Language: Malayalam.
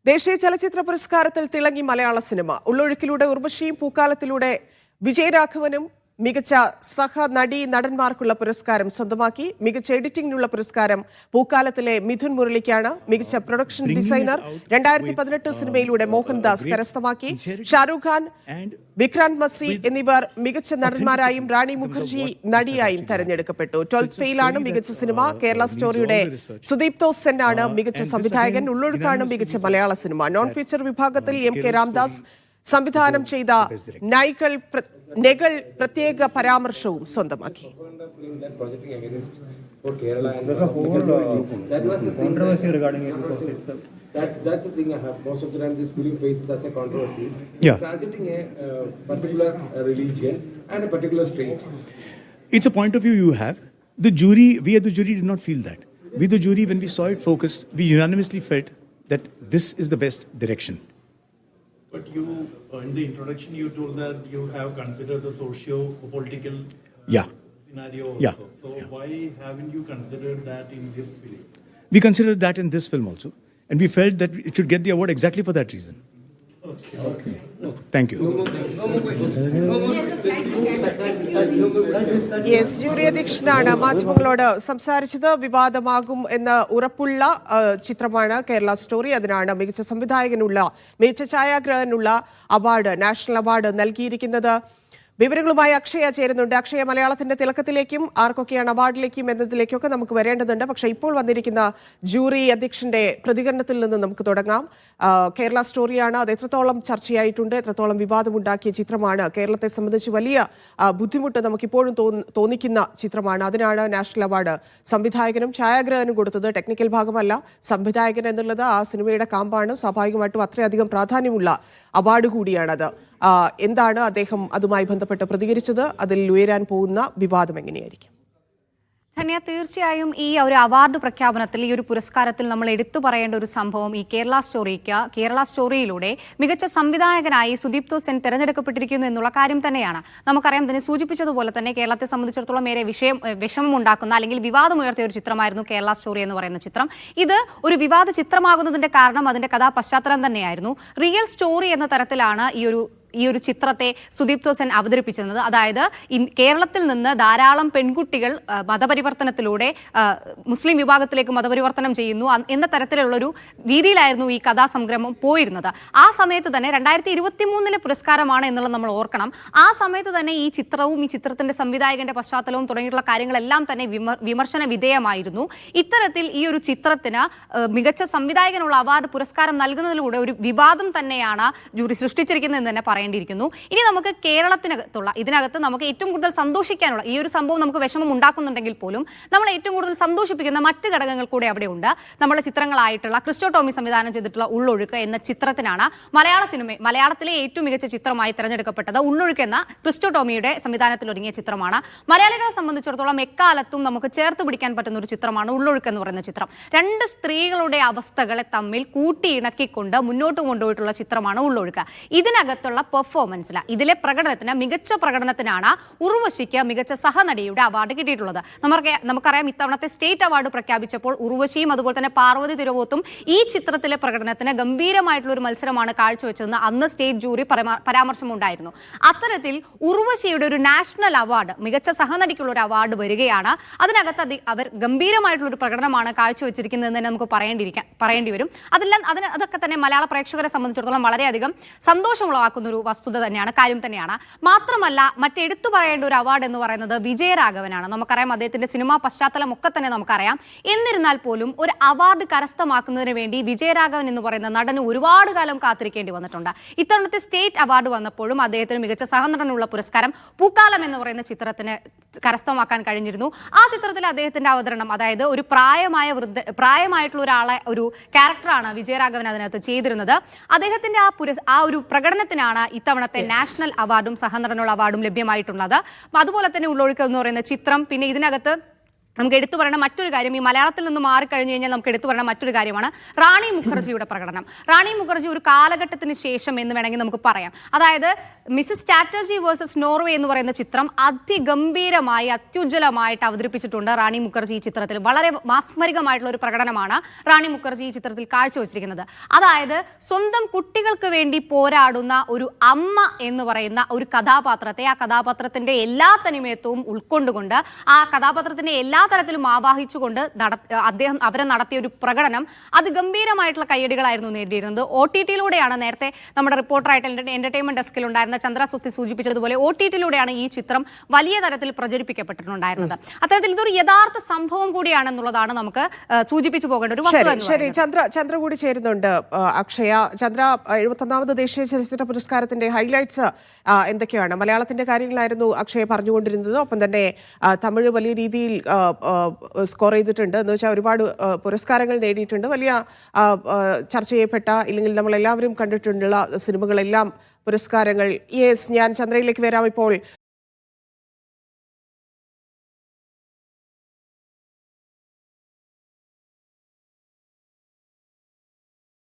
ദേശീയ ചലച്ചിത്ര പുരസ്കാരത്തിൽ തിളങ്ങി മലയാള സിനിമ. ഉള്ളൊഴുക്കിലൂടെ ഉർവശിയും പൂക്കാലത്തിലൂടെ വിജയരാഘവനും മികച്ച സഹനടി നടന്മാർക്കുള്ള പുരസ്കാരം സ്വന്തമാക്കി. മികച്ച എഡിറ്റിംഗിനുള്ള പുരസ്കാരം പൂക്കാലത്തിലെ മിഥുൻ മുരളിക്കാണ്. മികച്ച പ്രൊഡക്ഷൻ ഡിസൈനർ 2018 സിനിമയിലൂടെ മോഹൻദാസ് കരസ്ഥമാക്കി. ഷാരൂഖ് ഖാൻ, വിക്രാന്ത് മസി എന്നിവർ മികച്ച നടന്മാരായും റാണി മുഖർജി നടിയായും തെരഞ്ഞെടുക്കപ്പെട്ടു. 12th ഫെയിലാണ് മികച്ച സിനിമ. കേരള സ്റ്റോറിയുടെ സുദീപ്തോ സെൻ ആണ് മികച്ച സംവിധായകൻ. ഉള്ളൊഴുക്കാണ് മികച്ച മലയാള സിനിമ. നോൺ ഫീച്ചർ വിഭാഗത്തിൽ MK രാംദാസ് സംവിധാനം ചെയ്ത നെകൾ പ്രത്യേക പരാമർശവും സ്വന്തമാക്കി. That's the thing I have. Most of the time this film faces as a controversy. Targeting a particular religion and a particular state. It's a point of view you have. The jury, we as the jury did not feel that. We the jury, when we saw it focused, we unanimously felt that this is the best direction. But you, in the introduction, you told that you have considered the socio-political scenario also. So why haven't you considered that in this film? We considered that in this film also. And we felt that it should get the award exactly for that reason. Okay. Thank you. Yes, jury അധ്യക്ഷനാണ് മാധ്യമങ്ങളോട് സംസാരിച്ചത്. വിവാദമാകും എന്ന് ഉറപ്പുള്ള ചിത്രമാണ് കേരള സ്റ്റോറി. അതിനാണ് മികച്ച സംവിധായകനുള്ള, മികച്ച ഛായാഗ്രഹനുള്ള അവാർഡ്, നാഷണൽ അവാർഡ് നൽകിയിരിക്കുന്നത്. വിവരങ്ങളുമായി അക്ഷയ ചേരുന്നുണ്ട്. അക്ഷയ, മലയാളത്തിന്റെ തിളക്കത്തിലേക്കും ആർക്കൊക്കെയാണ് അവാർഡിലേക്കും എന്നതിലേക്കൊക്കെ നമുക്ക് വരേണ്ടതുണ്ട്. പക്ഷേ ഇപ്പോൾ വന്നിരിക്കുന്ന ജൂറി അധ്യക്ഷന്റെ പ്രതികരണത്തിൽ നിന്ന് നമുക്ക് തുടങ്ങാം. കേരള സ്റ്റോറിയാണ്. അത് എത്രത്തോളം ചർച്ചയായിട്ടുണ്ട്, എത്രത്തോളം വിവാദമുണ്ടാക്കിയ ചിത്രമാണ്. കേരളത്തെ സംബന്ധിച്ച് വലിയ ബുദ്ധിമുട്ട് നമുക്കിപ്പോഴും തോന്നിക്കുന്ന ചിത്രമാണ്. അതിനാണ് നാഷണൽ അവാർഡ് സംവിധായകനും ഛായാഗ്രഹനും കൊടുത്തത്. ടെക്നിക്കൽ ഭാഗമല്ല, സംവിധായകൻ എന്നുള്ളത് ആ സിനിമയുടെ കാമ്പാണ്. സ്വാഭാവികമായിട്ടും അത്രയധികം പ്രാധാന്യമുള്ള അവാർഡ് കൂടിയാണത്. എന്താണ് അദ്ദേഹം അതുമായി ബന്ധപ്പെട്ട് പ്രതികരിച്ചത്? അതിൽ ഉയരാൻ പോകുന്ന വിവാദം എങ്ങനെയായിരിക്കും? ധന്യ, തീർച്ചയായും ഈ ഒരു അവാർഡ് പ്രഖ്യാപനത്തിൽ, ഈ ഒരു പുരസ്കാരത്തിൽ നമ്മൾ എടുത്തു പറയേണ്ട ഒരു സംഭവം, ഈ കേരള സ്റ്റോറിയിലൂടെ മികച്ച സംവിധായകനായി സുദീപ്തോ സെൻ തെരഞ്ഞെടുക്കപ്പെട്ടിരിക്കുന്നു എന്നുള്ള കാര്യം തന്നെയാണ്. നമുക്കറിയാം, തന്നെ സൂചിപ്പിച്ചതുപോലെ തന്നെ കേരളത്തെ സംബന്ധിച്ചിടത്തോളം ഏറെ വിഷമമുണ്ടാക്കുന്ന അല്ലെങ്കിൽ വിവാദമുയർത്തിയ ഒരു ചിത്രമായിരുന്നു കേരള സ്റ്റോറി എന്ന് പറയുന്ന ചിത്രം. ഇത് ഒരു വിവാദ ചിത്രമാകുന്നതിന്റെ കാരണം അതിന്റെ കഥാ പശ്ചാത്തലം തന്നെയായിരുന്നു. റിയൽ സ്റ്റോറി എന്ന തരത്തിലാണ് ഈ ഒരു ചിത്രത്തെ സുദീപ്തോ സെൻ അവതരിപ്പിച്ചിരുന്നത്. അതായത് കേരളത്തിൽ നിന്ന് ധാരാളം പെൺകുട്ടികൾ മതപരിവർത്തനത്തിലൂടെ മുസ്ലിം വിഭാഗത്തിലേക്ക് മതപരിവർത്തനം ചെയ്യുന്നു എന്ന തരത്തിലുള്ളൊരു രീതിയിലായിരുന്നു ഈ കഥാസംഗ്രമം പോയിരുന്നത്. ആ സമയത്ത് തന്നെ 2023 പുരസ്കാരമാണ് എന്നുള്ളത് നമ്മൾ ഓർക്കണം. ആ സമയത്ത് തന്നെ ഈ ചിത്രവും ഈ ചിത്രത്തിന്റെ സംവിധായകന്റെ പശ്ചാത്തലവും തുടങ്ങിയിട്ടുള്ള കാര്യങ്ങളെല്ലാം തന്നെ വിമർശന വിധേയമായിരുന്നു. ഇത്തരത്തിൽ ഈ ഒരു ചിത്രത്തിന് മികച്ച സംവിധായകനുള്ള അവാർഡ് പുരസ്കാരം നൽകുന്നതിലൂടെ ഒരു വിവാദം തന്നെയാണ് ജൂറി സൃഷ്ടിച്ചിരിക്കുന്നതെന്ന് തന്നെ ിരിക്കുന്നു. ഇനി നമുക്ക് കേരളത്തിനകത്തുള്ള, ഇതിനകത്ത് നമുക്ക് ഏറ്റവും കൂടുതൽ സന്തോഷിക്കാനുള്ള, ഈ ഒരു സംഭവം നമുക്ക് വിഷമം ഉണ്ടാക്കുന്നുണ്ടെങ്കിൽ പോലും നമ്മൾ ഏറ്റവും കൂടുതൽ സന്തോഷിപ്പിക്കുന്ന മറ്റ് ഘടകങ്ങൾ കൂടെ അവിടെ ഉണ്ട്. നമ്മുടെ ചിത്രങ്ങളായിട്ടുള്ള ക്രിസ്റ്റോ ടോമി സംവിധാനം ചെയ്തിട്ടുള്ള ഉള്ളൊഴുക്ക് എന്ന ചിത്രത്തിനാണ് മലയാളത്തിലെ ഏറ്റവും മികച്ച ചിത്രമായി തിരഞ്ഞെടുക്കപ്പെട്ടത്. ഉള്ളൊഴുക്ക് എന്ന ക്രിസ്റ്റോ ടോമിയുടെ സംവിധാനത്തിൽ ഒരുങ്ങിയ ചിത്രമാണ്. മലയാളികളെ സംബന്ധിച്ചിടത്തോളം എക്കാലത്തും നമുക്ക് ചേർത്ത് പിടിക്കാൻ പറ്റുന്ന ഒരു ചിത്രമാണ് ഉള്ളൊഴുക്ക് എന്ന് പറയുന്ന ചിത്രം. രണ്ട് സ്ത്രീകളുടെ അവസ്ഥകളെ തമ്മിൽ കൂട്ടിയിണക്കിക്കൊണ്ട് മുന്നോട്ട് കൊണ്ടുപോയിട്ടുള്ള ചിത്രമാണ് ഉള്ളൊഴുക്ക്. ഇതിനകത്തുള്ള പെർഫോമൻസിന്, ഇതിലെ പ്രകടനത്തിന്, മികച്ച പ്രകടനത്തിനാണ് ഉർവശിക്ക് മികച്ച സഹനടിയുടെ അവാർഡ് കിട്ടിയിട്ടുള്ളത്. നമുക്കറിയാം, ഇത്തവണത്തെ സ്റ്റേറ്റ് അവാർഡ് പ്രഖ്യാപിച്ചപ്പോൾ ഉർവശിയും അതുപോലെ തന്നെ പാർവതി തിരുവോത്തും ഈ ചിത്രത്തിലെ പ്രകടനത്തിന് ഗംഭീരമായിട്ടുള്ള ഒരു മത്സരമാണ് കാഴ്ചവെച്ചതെന്ന് അന്ന് സ്റ്റേറ്റ് ജൂറി പരാമർശമുണ്ടായിരുന്നു. അത്തരത്തിൽ ഉർവശിയുടെ ഒരു നാഷണൽ അവാർഡ്, മികച്ച സഹനടിക്കുള്ള ഒരു അവാർഡ് വരികയാണ്. അതിനകത്ത് അവർ ഗംഭീരമായിട്ടുള്ള ഒരു പ്രകടനമാണ് കാഴ്ചവെച്ചിരിക്കുന്നതെന്ന് തന്നെ നമുക്ക് പറയേണ്ടി വരും. അതൊക്കെ തന്നെ മലയാള പ്രേക്ഷകരെ സംബന്ധിച്ചിടത്തോളം വളരെയധികം സന്തോഷമുളവാക്കുന്ന ഒരു വസ്തുത തന്നെയാണ്, കാര്യം തന്നെയാണ്. മാത്രമല്ല, മറ്റെടുത്തു പറയേണ്ട ഒരു അവാർഡ് എന്ന് പറയുന്നത് വിജയരാഘവനാണ്. നമുക്കറിയാം, അദ്ദേഹത്തിന്റെ സിനിമാ പശ്ചാത്തലം ഒക്കെ തന്നെ നമുക്കറിയാം. എന്നിരുന്നാൽ പോലും ഒരു അവാർഡ് കരസ്ഥമാക്കുന്നതിന് വേണ്ടി വിജയരാഘവൻ എന്ന് പറയുന്ന നടന് ഒരുപാട് കാലം കാത്തിരിക്കേണ്ടി വന്നിട്ടുണ്ട്. ഇത്തവണത്തെ സ്റ്റേറ്റ് അവാർഡ് വന്നപ്പോഴും അദ്ദേഹത്തിന് മികച്ച സഹനടനുള്ള പുരസ്കാരം പൂക്കാലം എന്ന് പറയുന്ന ചിത്രത്തിന് കരസ്ഥമാക്കാൻ കഴിഞ്ഞിരുന്നു. ആ ചിത്രത്തിൽ അദ്ദേഹത്തിന്റെ അവതരണം, അതായത് ഒരു പ്രായമായിട്ടുള്ള ഒരാളെ, ഒരു ക്യാരക്ടറാണ് വിജയരാഘവൻ അതിനകത്ത് ചെയ്തിരുന്നത്. അദ്ദേഹത്തിന്റെ ആ ഒരു പ്രകടനത്തിനാണ് ഇത്തവണത്തെ നാഷണൽ അവാർഡും സഹനടനുള്ള അവാർഡും ലഭ്യമായിട്ടുള്ളത്. അതുപോലെ തന്നെ ഉള്ളൊഴുക്ക് എന്ന് പറയുന്ന ചിത്രം, പിന്നെ ഇതിനകത്ത് നമുക്ക് എടുത്തു പറയേണ്ട മറ്റൊരു കാര്യം, ഈ മലയാളത്തിൽ നിന്ന് മാറിക്കഴിഞ്ഞു കഴിഞ്ഞാൽ നമുക്ക് എടുത്തു പറയേണ്ട മറ്റൊരു കാര്യമാണ് റാണി മുഖർജിയുടെ പ്രകടനം. റാണി മുഖർജി ഒരു കാലഘട്ടത്തിന് ശേഷം എന്ന് വേണമെങ്കിൽ നമുക്ക് പറയാം. അതായത് മിസസ് ചാറ്റർജി വേഴ്സസ് നോർവേ എന്ന് പറയുന്ന ചിത്രം അതിഗംഭീരമായി അത്യുജ്വലമായിട്ട് അവതരിപ്പിച്ചിട്ടുണ്ട് റാണി മുഖർജി ഈ ചിത്രത്തിൽ. വളരെ മാസ്മരികമായിട്ടുള്ള ഒരു പ്രകടനമാണ് റാണി മുഖർജി ഈ ചിത്രത്തിൽ കാഴ്ചവെച്ചിരിക്കുന്നത്. അതായത് സ്വന്തം കുട്ടികൾക്ക് വേണ്ടി പോരാടുന്ന ഒരു അമ്മ എന്ന് പറയുന്ന ഒരു കഥാപാത്രത്തെ, ആ കഥാപാത്രത്തിന്റെ എല്ലാ തനിമയത്വവും ഉൾക്കൊണ്ടുകൊണ്ട്, ആ കഥാപാത്രത്തിന്റെ എല്ലാ തരത്തിലും ആവാഹിച്ചുകൊണ്ട് അദ്ദേഹം അവരെ നടത്തിയ ഒരു പ്രകടനം അതിഗംഭീരമായിട്ടുള്ള കയ്യടികളായിരുന്നു നേടിയിരുന്നത്. OTT-യിലൂടെയാണ്, നേരത്തെ നമ്മുടെ റിപ്പോർട്ടറായിട്ട് എന്റർടൈൻമെന്റ് ഡെസ്കിൽ ഉണ്ടായിരുന്ന ചന്ദ്ര സ്വസ്തി സൂചിപ്പിച്ചതുപോലെ OTT-യിലൂടെയാണ് ഈ ചിത്രം വലിയ തരത്തിൽ പ്രചരിപ്പിക്കപ്പെട്ടിട്ടുണ്ടായിരുന്നത്. അത്തരത്തിൽ ഇതൊരു യഥാർത്ഥ സംഭവം കൂടിയാണെന്നുള്ളതാണ് നമുക്ക് സൂചിപ്പിച്ചു പോകേണ്ട ഒരു വസ്തുത. ശരി, ചന്ദ്ര കൂടി ചേരുന്നുണ്ട്. അക്ഷയ, ചന്ദ്ര, 71ാമത് ദേശീയ ചലച്ചിത്ര പുരസ്കാരത്തിന്റെ ഹൈലൈറ്റ്സ് എന്തൊക്കെയാണ്? മലയാളത്തിന്റെ കാര്യങ്ങളായിരുന്നു അക്ഷയ പറഞ്ഞുകൊണ്ടിരുന്നത്. ഒപ്പം തന്നെ തമിഴ് വലിയ രീതിയിൽ സ്കോർ ചെയ്തിട്ടുണ്ട്, എന്ന് വെച്ചാൽ ഒരുപാട് പുരസ്കാരങ്ങൾ നേടിയിട്ടുണ്ട്. വലിയ ചർച്ച ചെയ്യപ്പെട്ട, ഇല്ലെങ്കിൽ നമ്മളെല്ലാവരും കണ്ടിട്ടുള്ള സിനിമകളെല്ലാം പുരസ്കാരങ്ങൾ. യെസ്, ഞാൻ ചന്ദ്രയിലേക്ക് വരാം ഇപ്പോൾ.